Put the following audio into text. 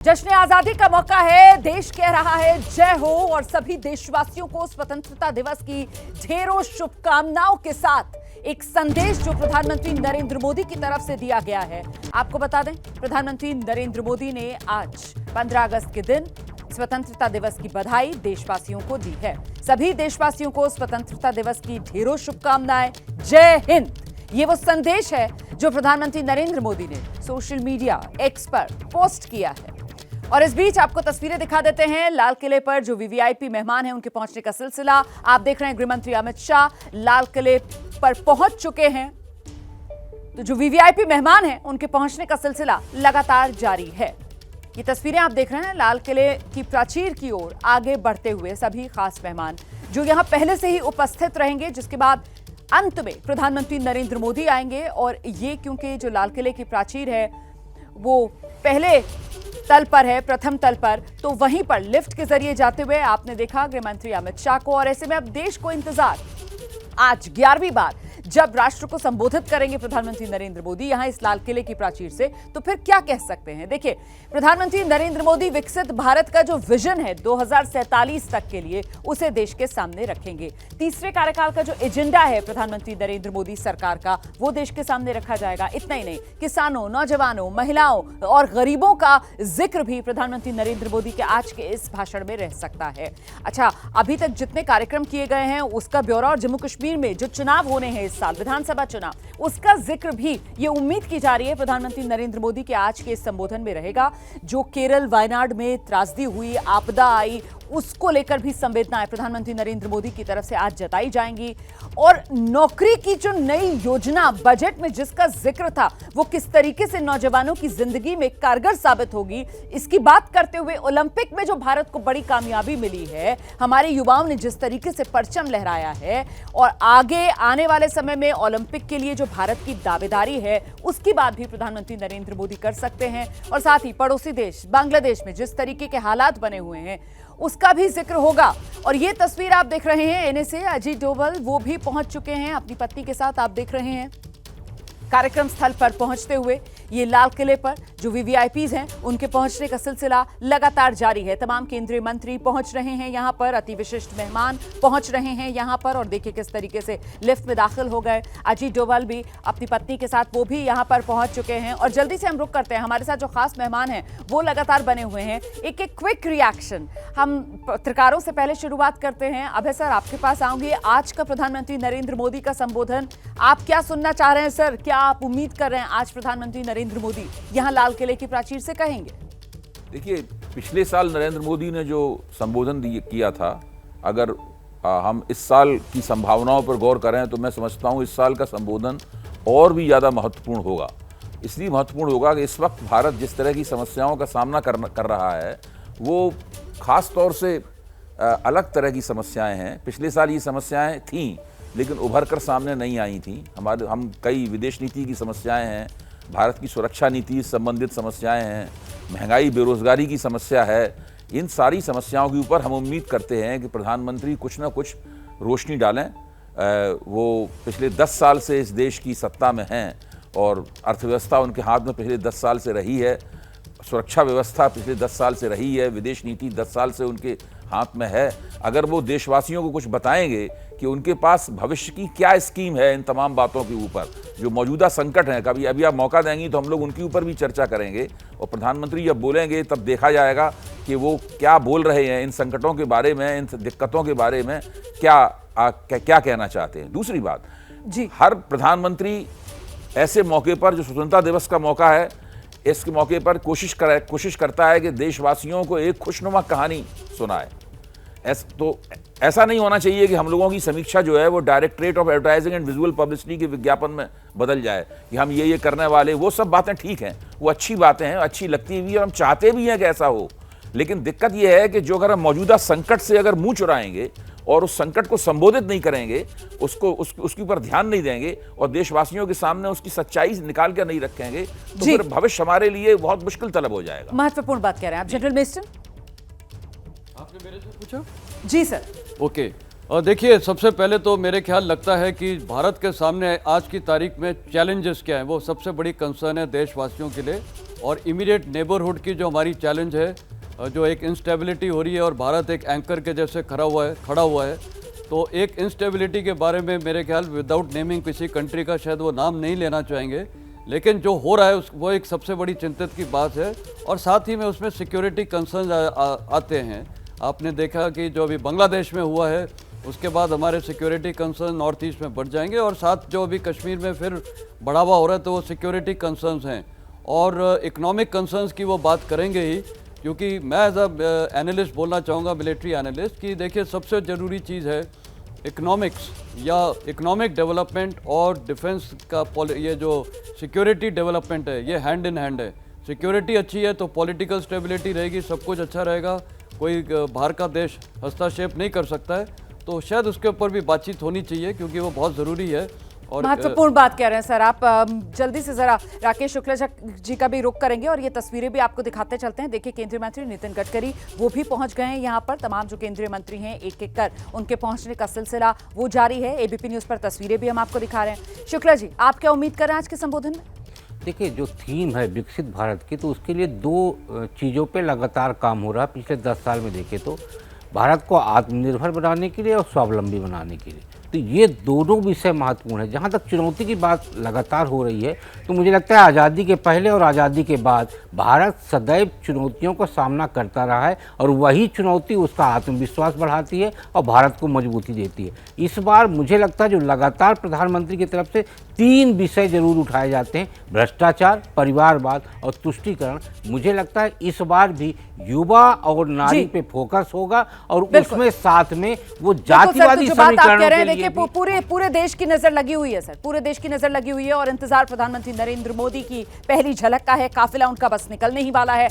जश्न आजादी का मौका है, देश कह रहा है जय हो और सभी देशवासियों को स्वतंत्रता दिवस की ढेरों शुभकामनाओं के साथ एक संदेश जो प्रधानमंत्री नरेंद्र मोदी की तरफ से दिया गया है। आपको बता दें, प्रधानमंत्री नरेंद्र मोदी ने आज 15 अगस्त के दिन स्वतंत्रता दिवस की बधाई देशवासियों को दी है। सभी देशवासियों को स्वतंत्रता दिवस की ढेरों शुभकामनाएं। जय हिंद, ये वो संदेश है जो प्रधानमंत्री नरेंद्र मोदी ने सोशल मीडिया एक्स पर पोस्ट किया है। और इस बीच आपको तस्वीरें दिखा देते हैं लाल किले पर जो वीवीआईपी मेहमान हैं उनके पहुंचने का सिलसिला। आप देख रहे हैं गृहमंत्री अमित शाह लाल किले पर पहुंच चुके हैं। तो जो वीवीआईपी मेहमान हैं उनके पहुंचने का सिलसिला लगातार जारी है। ये तस्वीरें आप देख रहे हैं लाल किले की प्राचीर की ओर आगे बढ़ते हुए सभी खास मेहमान जो यहां पहले से ही उपस्थित रहेंगे, जिसके बाद अंत में प्रधानमंत्री नरेंद्र मोदी आएंगे। और ये क्योंकि जो लाल किले की प्राचीर है वो पहले तल पर है, प्रथम तल पर, तो वहीं पर लिफ्ट के जरिए जाते हुए आपने देखा गृहमंत्री अमित शाह को। और ऐसे में अब देश को इंतजार, आज 11वीं बार जब राष्ट्र को संबोधित करेंगे प्रधानमंत्री नरेंद्र मोदी यहां इस लाल किले की प्राचीर से, तो फिर क्या कह सकते हैं। देखिए, प्रधानमंत्री नरेंद्र मोदी विकसित भारत का जो विजन है 2047 तक के लिए, उसे देश के सामने रखेंगे। तीसरे कार्यकाल का जो एजेंडा है प्रधानमंत्री नरेंद्र मोदी सरकार का, वो देश के सामने रखा जाएगा। इतना ही नहीं, किसानों, नौजवानों, महिलाओं और गरीबों का जिक्र भी प्रधानमंत्री नरेंद्र मोदी के आज के इस भाषण में रह सकता है। अच्छा, अभी तक जितने कार्यक्रम किए गए हैं उसका ब्यौरा और जम्मू कश्मीर में जो चुनाव होने हैं इस साल, विधानसभा चुनाव, उसका जिक्र भी ये उम्मीद की जा रही है प्रधानमंत्री नरेंद्र मोदी के आज के इस संबोधन में रहेगा। जो केरल वायनाड में त्रासदी हुई, आपदा आई, उसको लेकर भी संवेदनाएं प्रधानमंत्री नरेंद्र मोदी की तरफ से आज जताई जाएंगी। और नौकरी की जो नई योजना बजट में जिसका जिक्र था, वो किस तरीके से नौजवानों की जिंदगी में कारगर साबित होगी, इसकी बात करते हुए ओलंपिक में जो भारत को बड़ी कामयाबी मिली है, हमारे युवाओं ने जिस तरीके से परचम लहराया है और आगे आने वाले समय में ओलंपिक के लिए जो भारत की दावेदारी है, उसकी बात भी प्रधानमंत्री नरेंद्र मोदी कर सकते हैं। और साथ ही पड़ोसी देश बांग्लादेश में जिस तरीके के हालात बने हुए हैं उसका भी जिक्र होगा। और ये तस्वीर आप देख रहे हैं एनएसए अजीत डोभाल, वो भी पहुंच चुके हैं अपनी पत्नी के साथ। आप देख रहे हैं कार्यक्रम स्थल पर पहुंचते हुए ये लाल किले पर जो वीवीआईपीज हैं उनके पहुंचने का सिलसिला लगातार जारी है। तमाम केंद्रीय मंत्री पहुंच रहे हैं यहां पर, अति विशिष्ट मेहमान पहुंच रहे हैं यहां पर। और देखिए किस तरीके से लिफ्ट में दाखिल हो गए। अजीत डोभाल भी अपनी पत्नी के साथ वो भी यहां पर पहुंच चुके हैं। और जल्दी से हम रुक करते हैं, हमारे साथ जो खास मेहमान हैं वो लगातार बने हुए हैं। एक क्विक रिएक्शन हम पत्रकारों से पहले शुरुआत करते हैं। अभय सर, आपके पास आऊंगी। आज का प्रधानमंत्री नरेंद्र मोदी का संबोधन आप क्या सुनना चाह रहे हैं सर? क्या आप उम्मीद कर रहे हैं आज प्रधानमंत्री नरेंद्र मोदी यहां लाल किले की प्राचीर से कहेंगे? देखिए, पिछले साल नरेंद्र मोदी ने जो संबोधन किया था, अगर हम इस साल की संभावनाओं पर गौर करें तो मैं समझता हूं इस साल का संबोधन और भी ज़्यादा महत्वपूर्ण होगा। इसलिए महत्वपूर्ण होगा कि इस वक्त भारत जिस तरह की समस्याओं का सामना कर रहा है, वो खास तौर से अलग तरह की समस्याएं हैं। पिछले साल ये समस्याएं थीं लेकिन उभर कर सामने नहीं आई थी। हम कई विदेश नीति की समस्याएं हैं, भारत की सुरक्षा नीति संबंधित समस्याएं हैं, महंगाई, बेरोजगारी की समस्या है। इन सारी समस्याओं के ऊपर हम उम्मीद करते हैं कि प्रधानमंत्री कुछ ना कुछ रोशनी डालें। वो पिछले 10 साल से इस देश की सत्ता में हैं और अर्थव्यवस्था उनके हाथ में पिछले 10 साल से रही है, सुरक्षा व्यवस्था पिछले 10 साल से रही है, विदेश नीति 10 साल से उनके हाथ में है। अगर वो देशवासियों को कुछ बताएंगे कि उनके पास भविष्य की क्या स्कीम है इन तमाम बातों के ऊपर, जो मौजूदा संकट हैं, कभी अभी आप मौका देंगी तो हम लोग उनके ऊपर भी चर्चा करेंगे। और प्रधानमंत्री जब बोलेंगे तब देखा जाएगा कि वो क्या बोल रहे हैं इन संकटों के बारे में, इन दिक्कतों के बारे में, क्या कहना चाहते हैं। दूसरी बात जी, हर प्रधानमंत्री ऐसे मौके पर जो स्वतंत्रता दिवस का मौका है, इसके मौके पर कोशिश करता है कि देशवासियों को एक खुशनुमा कहानी सुनाए। तो ऐसा नहीं होना चाहिए कि हम लोगों की समीक्षा जो है वो directorate of advertising and visual publicity के विज्ञापन में बदल जाए कि हम ये करने वाले। वो सब बातें ठीक हैं, वो अच्छी बातें हैं, अच्छी लगती भी है और हम चाहते भी हैं कि ऐसा हो। लेकिन दिक्कत यह है कि जो अगर हम मौजूदा संकट से अगर मुंह चुराएंगे और उस संकट को संबोधित नहीं करेंगे, उसके ऊपर ध्यान नहीं देंगे और देशवासियों के सामने उसकी सच्चाई निकाल कर नहीं रखेंगे, तो फिर भविष्य हमारे लिए बहुत मुश्किल तलब हो जाएगा। महत्वपूर्ण बात कह रहे हैं आप जनरल मेस्टन। आपने मेरे से पूछा? जी सर। ओके, और देखिए, सबसे पहले तो मेरे ख्याल लगता है कि भारत के सामने आज की तारीख में चैलेंजेस क्या हैं, वो सबसे बड़ी कंसर्न है देशवासियों के लिए। और इमीडिएट नेबरहुड की जो हमारी चैलेंज है, जो एक इंस्टेबिलिटी हो रही है और भारत एक एंकर के जैसे खड़ा हुआ है, तो एक इंस्टेबिलिटी के बारे में मेरे ख्याल विदाउट नेमिंग किसी कंट्री का शायद वो नाम नहीं लेना चाहेंगे, लेकिन जो हो रहा है वो एक सबसे बड़ी चिंतित की बात है। और साथ ही में उसमें सिक्योरिटी कंसर्न आते हैं। आपने देखा कि जो अभी बांग्लादेश में हुआ है, उसके बाद हमारे सिक्योरिटी कंसर्न नॉर्थ ईस्ट में बढ़ जाएंगे, और साथ जो अभी कश्मीर में फिर बढ़ावा हो रहा है, तो वो सिक्योरिटी कंसर्न्स हैं। और इकोनॉमिक कंसर्न्स की वो बात करेंगे ही, क्योंकि मैं एज अ एनालिस्ट बोलना चाहूँगा, मिलिट्री एनालिस्ट, कि देखिए सबसे ज़रूरी चीज़ है इकोनॉमिक्स या इकोनॉमिक डेवलपमेंट और डिफेंस का ये जो सिक्योरिटी डेवलपमेंट है, ये हैंड इन हैंड है। सिक्योरिटी अच्छी है तो पॉलिटिकल स्टेबिलिटी रहेगी, सब कुछ अच्छा रहेगा, कोई बाहर का देश हस्तक्षेप नहीं कर सकता है। तो शायद उसके ऊपर भी बातचीत होनी चाहिए, क्योंकि वो बहुत ज़रूरी है। और महत्वपूर्ण बात कह रहे हैं सर आप। जल्दी से जरा राकेश शुक्ला जी का भी रुख करेंगे और ये तस्वीरें भी आपको दिखाते चलते हैं। देखिए, केंद्रीय मंत्री नितिन गडकरी वो भी पहुंच गए हैं यहाँ पर। तमाम जो केंद्रीय मंत्री हैं एक एक कर उनके पहुंचने का सिलसिला वो जारी है। एबीपी न्यूज पर तस्वीरें भी हम आपको दिखा रहे हैं। शुक्ला जी, आप क्या उम्मीद कर रहे हैं आज के संबोधन में? देखिए, जो थीम है विकसित भारत की, तो उसके लिए दो चीज़ों पे लगातार काम हो रहा है पिछले 10 साल में देखें तो। भारत को आत्मनिर्भर बनाने के लिए और स्वावलंबी बनाने के लिए, तो ये दोनों विषय महत्वपूर्ण है। जहाँ तक चुनौती की बात लगातार हो रही है, तो मुझे लगता है आज़ादी के पहले और आज़ादी के बाद भारत सदैव चुनौतियों का सामना करता रहा है, और वही चुनौती उसका आत्मविश्वास बढ़ाती है और भारत को मजबूती देती है। इस बार मुझे लगता है जो लगातार प्रधानमंत्री की तरफ से 3 विषय जरूर उठाए जाते हैं, भ्रष्टाचार, परिवारवाद और तुष्टीकरण। मुझे लगता है इस बार भी युवा और नारी पे फोकस होगा, और उसमें साथ में वो जातिवादी समीकरणों के लिए पूरे देश की नजर लगी हुई है सर, पूरे देश की नजर लगी हुई है। और इंतजार प्रधानमंत्री नरेंद्र मोदी की पहली झलक का है। काफिला उनका बस निकलने ही वाला है।